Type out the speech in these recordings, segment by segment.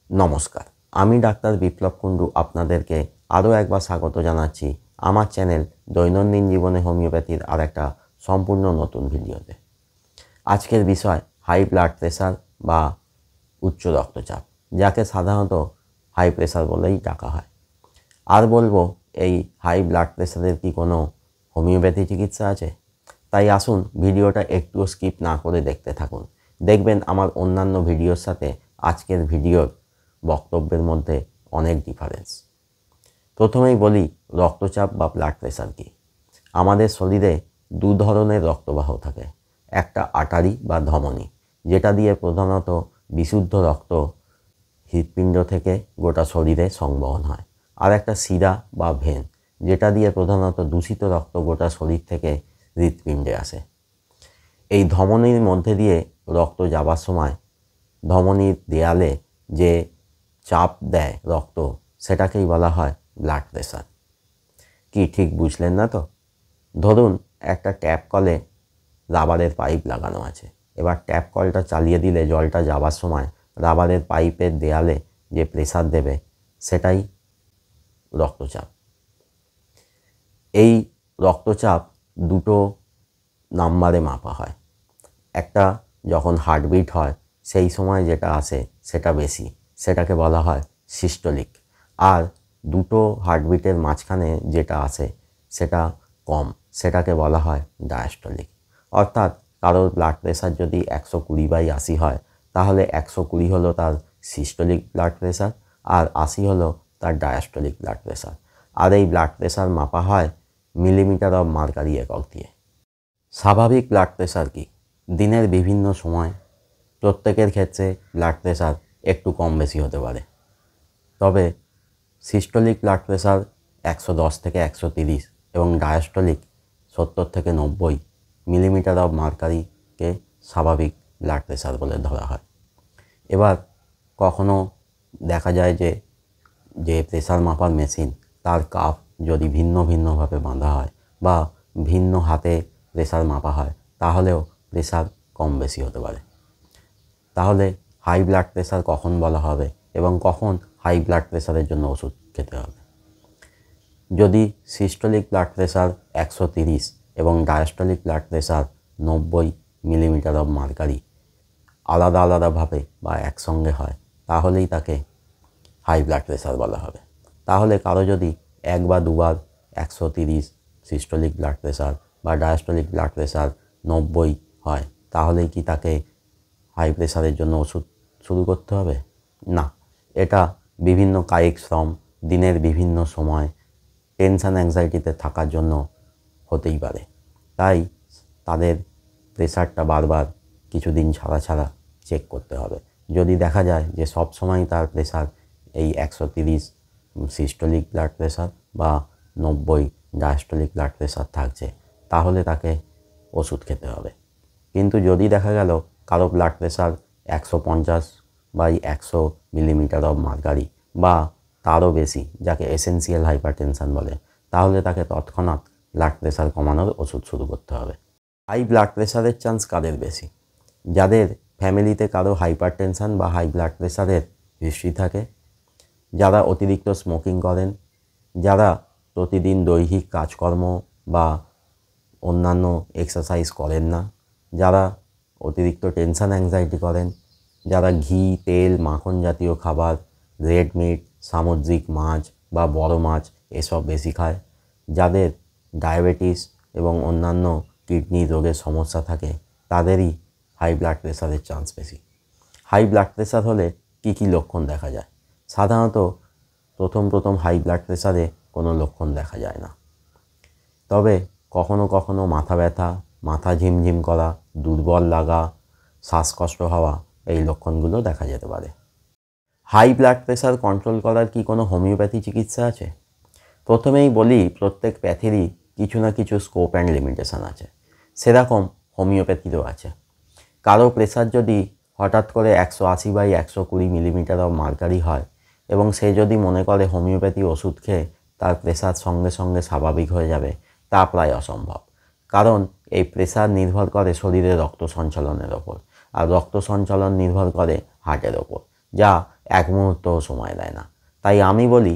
নমস্কার, আমি ডাক্তার বিপ্লব কুণ্ডু আপনাদেরকে আরও একবার স্বাগত জানাচ্ছি আমার চ্যানেল দৈনন্দিন জীবনে হোমিওপ্যাথির আর একটা সম্পূর্ণ নতুন ভিডিওতে। আজকের বিষয় হাই ব্লাড প্রেশার বা উচ্চ রক্তচাপ, যাকে সাধারণত হাই প্রেশার বলেই ডাকা হয়। আর বলবো এই হাই ব্লাড প্রেশারের কি কোনো হোমিওপ্যাথি চিকিৎসা আছে? তাই আসুন ভিডিওটা একটুও স্কিপ না করে দেখতে থাকুন। দেখবেন আমার অন্যান্য ভিডিওর সাথে আজকের ভিডিওর বক্তব্যের মধ্যে অনেক ডিফারেন্স। প্রথমেই বলি রক্তচাপ বা ব্লাড প্রেশার কি। আমাদের শরীরে দু ধরনের রক্তবাহ থাকে। একটা আর্টারি বা ধমনী, যেটা দিয়ে প্রধানত বিশুদ্ধ রক্ত হৃৎপিণ্ড থেকে গোটা শরীরে সংবহন হয়। আর একটা শিরা বা ভেন, যেটা দিয়ে প্রধানত দূষিত রক্ত গোটা শরীর থেকে হৃৎপিণ্ডে আসে। এই ধমনীর মধ্যে দিয়ে রক্ত যাবার সময় ধমনীর দেয়ালে যে চাপ দেয় রক্ত, সেটাকেই বলা হয় ব্লাড প্রেশার। কি ঠিক বুঝলেন না তো? ধরুন একটা ট্যাপ কলে রাবারের পাইপ লাগানো আছে। এবার ট্যাপ কলটা চালিয়ে দিলে জলটা যাবার সময় রাবারের পাইপের দেয়ালে যে প্রেশার দেবে, সেটাই রক্তচাপ। এই রক্তচাপ দুটো নাম্বারে মাপা হয়। একটা যখন হার্টবিট হয় সেই সময় যেটা আসে সেটা বেশি, সেটাকে বলা হয় সিস্টোলিক। আর দুটো হার্টবিটের মাঝখানে যেটা আসে সেটা কম, সেটাকে বলা হয় ডায়াস্টোলিক। অর্থাৎ কারোর ব্লাড প্রেশার যদি 120/80 হয়, তাহলে 120 হলো তার সিস্টোলিক ব্লাড প্রেশার আর 80 হলো তার ডায়াস্টোলিক ব্লাড প্রেশার। আর এই ব্লাড প্রেশার মাপা হয় মিলিমিটার অফ মার্কারি একক দিয়ে। স্বাভাবিক ব্লাড প্রেশার কি? দিনের বিভিন্ন সময় প্রত্যেকের ক্ষেত্রে ব্লাড প্রেশার একটু কম বেশি হতে পারে। তবে সিস্টোলিক ব্লাড প্রেশার 110 থেকে 130 এবং ডায়াস্টোলিক 70 থেকে 90 মিলিমিটার অফ মার্কারিকে স্বাভাবিক ব্লাড প্রেশার বলে ধরা হয়। এবার কখনো দেখা যায় যে প্রেশার মাপার মেশিন, তার কাপ যদি ভিন্ন ভিন্নভাবে বাঁধা হয় বা ভিন্ন হাতে প্রেশার মাপা হয়, তাহলেও প্রেশার কম বেশি হতে পারে। তাহলে হাই ব্লাড প্রেশার কখন বলা হবে এবং কখন হাই ব্লাড প্রেশারের জন্য ওষুধ খেতে হবে? যদি সিস্টোলিক ব্লাড প্রেশার 130 এবং diastolic blood pressure 90 millimetre of mercury আলাদা আলাদাভাবে বা একসঙ্গে হয়, তাহলেই তাকে হাই ব্লাড প্রেশার বলা হবে। তাহলে কারো যদি এক বা দুবার 130 সিস্টোলিক ব্লাড প্রেশার বা ডায়াস্টোলিক ব্লাড প্রেশার 90 হয়, তাহলেই কি তাকে হাই প্রেশারের জন্য ওষুধ শুরু করতে হবে? না, এটা বিভিন্ন কায়িক শ্রম, দিনের বিভিন্ন সময় টেনশন অ্যাংজাইটিতে থাকার জন্য হতেই পারে। তাই তাদের প্রেশারটা বারবার কিছুদিন ছাড়া ছাড়া চেক করতে হবে। যদি দেখা যায় যে সব সময় তার প্রেশার এই 130 সিস্টোলিক ব্লাড প্রেশার বা 90 ডায়াস্টোলিক ব্লাড প্রেশার থাকছে, তাহলে তাকে ওষুধ খেতে হবে। কিন্তু যদি দেখা গেল কারো blood pressure 150/100 millimetre of mercury বা তারও বেশি, যাকে এসেনশিয়াল হাইপারটেনশন বলে, তাহলে তাকে তৎক্ষণাৎ ব্লাড প্রেশার কমানোর ওষুধ শুরু করতে হবে। হাই ব্লাড প্রেশারের চান্স কাদের বেশি? যাদের ফ্যামিলিতে কারো হাইপারটেনশন বা হাই ব্লাড প্রেশারের হিস্ট্রি থাকে, যারা অতিরিক্ত স্মোকিং করেন, যারা প্রতিদিন দৈহিক কাজকর্ম বা অন্যান্য এক্সারসাইজ করেন না, যারা অতিরিক্ত টেনশন অ্যাংজাইটি করেন, যারা ঘি, তেল, মাখন জাতীয় খাবার, রেড মিট, সামুদ্রিক মাছ বা বড় মাছ এসব বেশি খায়, যাদের ডায়াবেটিস এবং অন্যান্য কিডনি রোগের সমস্যা থাকে, তাদেরই হাই ব্লাড প্রেশারের চান্স বেশি। হাই ব্লাড প্রেশার হলে কী কী লক্ষণ দেখা যায়? সাধারণত প্রথম হাই ব্লাড প্রেশারে কোনো লক্ষণ দেখা যায় না। তবে কখনো কখনো মাথা ব্যথা, মাথা ঝিমঝিম করা, দুর্বল লাগা, শ্বাসকষ্ট হওয়া, এই লক্ষণগুলো দেখা যেতে পারে। হাই ব্লাড প্রেশার কন্ট্রোল করার কি কোনো হোমিওপ্যাথি চিকিৎসা আছে? প্রথমেই বলি, প্রত্যেক প্যাথিরই কিছু না কিছু স্কোপ অ্যান্ড লিমিটেশন আছে। সেরকম হোমিওপ্যাথিরও আছে। কারো প্রেশার যদি হঠাৎ করে 180/120 মিলিমিটার অফ মার্কারি হয় এবং সে যদি মনে করে হোমিওপ্যাথি ওষুধ খেয়ে তার প্রেশার সঙ্গে সঙ্গে স্বাভাবিক হয়ে যাবে, তা প্রায় অসম্ভব। কারণ এই প্রেশার নির্ভর করে শরীরে রক্ত সঞ্চালনের ওপর, আর রক্ত সঞ্চালন নির্ভর করে হার্টের ওপর, যা এক মুহূর্তও সময় দেয় না। তাই আমি বলি,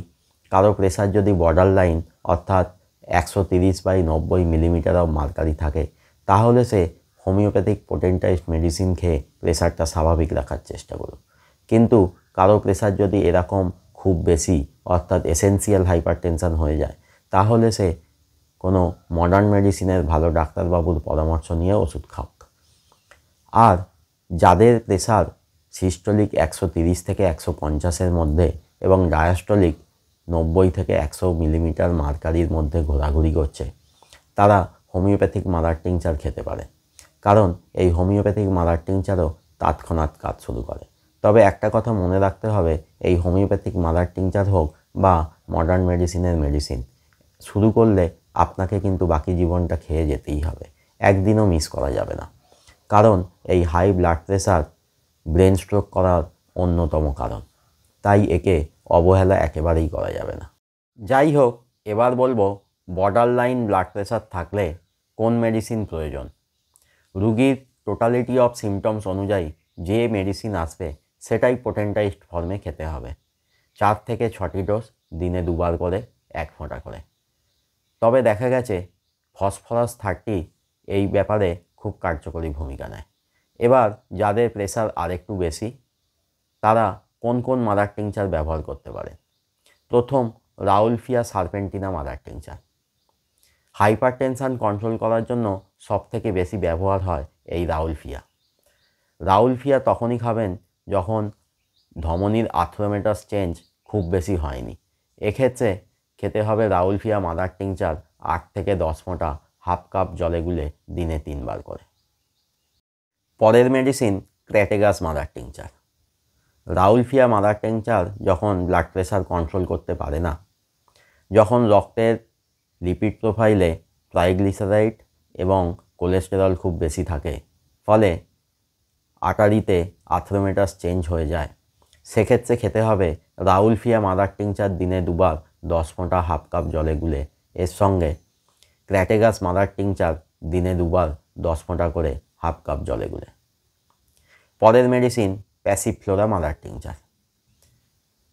কারো প্রেসার যদি বর্ডার লাইন অর্থাৎ 130/90 মিলিমিটার অফ মার্কারি থাকে, তাহলে সে হোমিওপ্যাথিক পোটেন্টাইজড মেডিসিন খেয়ে প্রেসারটা স্বাভাবিক রাখার চেষ্টা করুন। কিন্তু কারো প্রেসার যদি এরকম খুব বেশি অর্থাৎ এসেনশিয়াল হাইপারটেনশন হয়ে যায়, তাহলে সে কোনো মডার্ন মেডিসিনের ভালো ডাক্তারবাবুর পরামর্শ নিয়ে ওষুধ খাওক। আর যাদের প্রেসার সিস্টোলিক 130 থেকে 150-এর মধ্যে এবং ডায়াস্টোলিক 90 থেকে 100 মিলিমিটার মার্কারির মধ্যে ঘোরাঘুরি করছে, তারা হোমিওপ্যাথিক মাদার টিংচার খেতে পারে। কারণ এই হোমিওপ্যাথিক মাদার টিংচারও তৎক্ষণাৎ কাজ শুরু করে। তবে একটা কথা মনে রাখতে হবে, এই হোমিওপ্যাথিক মাদার টিংচার হোক বা মডার্ন মেডিসিনের মেডিসিন শুরু করলে আপনাকে কিন্তু বাকি জীবনটা খেয়ে যেতেই হবে, একদিনও মিস করা যাবে না। কারণ এই high blood pressure brain stroke করার অন্যতম কারণ, তাই একে অবহেলা একেবারেই করা যাবে না। যাই হোক, এবার বলবো বর্ডার লাইন ব্লাড প্রেসার থাকলে কোন মেডিসিন প্রয়োজন। রুগীর টোটালিটি অফ সিমটমস অনুযায়ী যে মেডিসিন আসবে সেটাই পোটেন্টাইজড ফর্মে খেতে হবে। 4 থেকে 6টি ডোজ, দিনে 2 বার করে 1 ফোঁটা করে। তবে দেখা গেছে ফসফরাস 30 এই ব্যাপারে খুব কার্যকরী ভূমিকা নেয়। এবার যাদের প্রেসার আরেকটু বেশি, তারা কোন কোন মাদার টিংচার ব্যবহার করতে পারে। প্রথম, রাউলফিয়া সার্পেন্টিনা মাদার টিংচার। হাইপারটেনশন কন্ট্রোল করার জন্য সবথেকে বেশি ব্যবহার হয় এই রাউলফিয়া। রাউলফিয়া তখনই খাবেন যখন ধমনির আর্থ্রোমেটাস চেঞ্জ খুব বেশি হয়নি। এক্ষেত্রে খেতে হবে রাউলফিয়া মাদার টিংচার 8 থেকে 10 ফোঁটা 1/2 কাপ জলে গুলে দিনে 3 বার করে। পরের medicine crataegus mother tincture. Rauwolfia mother tincture যখন ব্লাড প্রেসার কন্ট্রোল করতে পারে না, যখন রক্তের লিপিড প্রোফাইলে ট্রাইগ্লিসারাইড এবং কোলেস্টেরল খুব বেশি থাকে, ফলে আর্টারিতে আর্থ্রোমেটাস চেঞ্জ হয়ে যায়, সেক্ষেত্রে খেতে হবে রাউলফিয়া মাদার টিংচার দিনে 2 বার 10 ফোঁটা 1/2 কাপ জলে গুলে। এর সঙ্গে ক্র্যাটেগাস মাদার টিংচার দিনে 2 বার 10 ফোঁটা করে 1/2 কাপ জলে গুলে। পরের medicine passiflora mother tincture.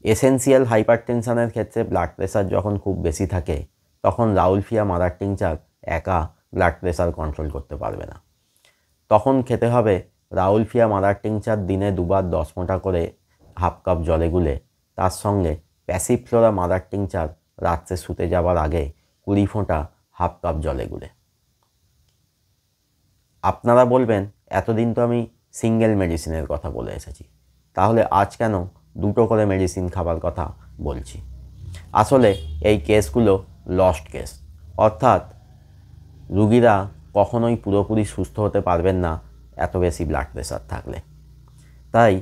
Essential হাইপারটেনশনের ক্ষেত্রে ব্লাড প্রেসার যখন খুব বেশি থাকে, তখন রাউলফিয়া মাদার টিংচার একা ব্লাড প্রেসার কন্ট্রোল করতে পারবে না। তখন খেতে হবে রাউলফিয়া মাদার টিংচার দিনে 2 বার 10 ফোঁটা করে 1/2 কাপ জলে গুলে। তার সঙ্গে প্যাসিফ্লোরা মাদার টিংচার রাত্রে শুতে যাবার আগে 20 ফোঁটা 1/2 কাপ জলে গুলে। আপনারা বলবেন, এতদিন তো আমি সিঙ্গেল মেডিসিনের কথা বলে এসেছি, তাহলে আজ কেন 2টো করে মেডিসিন খাবার কথা বলছি। আসলে এই কেসগুলো লস্ট কেস, অর্থাৎ রুগীরা কখনোই পুরোপুরি সুস্থ হতে পারবেন না এত বেশি ব্লাড প্রেসার থাকলে। তাই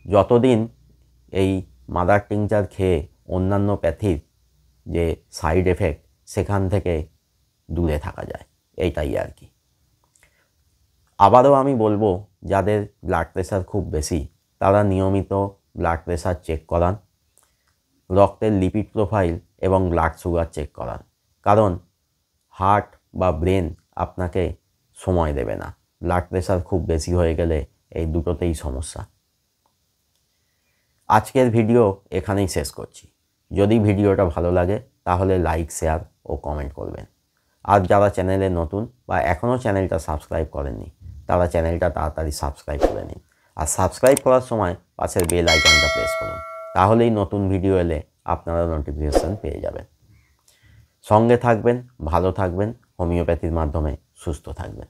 যতদিন এই মাদার টিংচার খেয়ে অন্যান্য প্যাথির যে সাইড এফেক্ট, সেখান থেকে দূরে থাকা যায়, এইটাই আর কি। আবারও আমি বলবো, যাদের ব্লাড প্রেসার খুব বেশি তারা নিয়মিত ব্লাড প্রেসার চেক করান, রক্তের লিপিড প্রোফাইল এবং ব্লাড সুগার চেক করান। কারণ হার্ট বা ব্রেন আপনাকে সময় দেবে না। ব্লাড প্রেসার খুব বেশি হয়ে গেলে এই দুটোতেই সমস্যা। আজকের ভিডিও এখানেই শেষ করছি। যদি ভিডিওটা ভালো লাগে তাহলে লাইক, শেয়ার ও কমেন্ট করবেন। আর যারা চ্যানেলে নতুন বা এখনও চ্যানেলটা সাবস্ক্রাইব করেননি, তারা চ্যানেলটা তাড়াতাড়ি সাবস্ক্রাইব করে নিন। আর সাবস্ক্রাইব করার সময় পাশের বেল আইকনটা প্রেস করুন, তাহলেই নতুন ভিডিও এলে আপনারা নোটিফিকেশান পেয়ে যাবেন। সঙ্গে থাকবেন, ভালো থাকবেন, হোমিওপ্যাথির মাধ্যমে সুস্থ থাকবেন।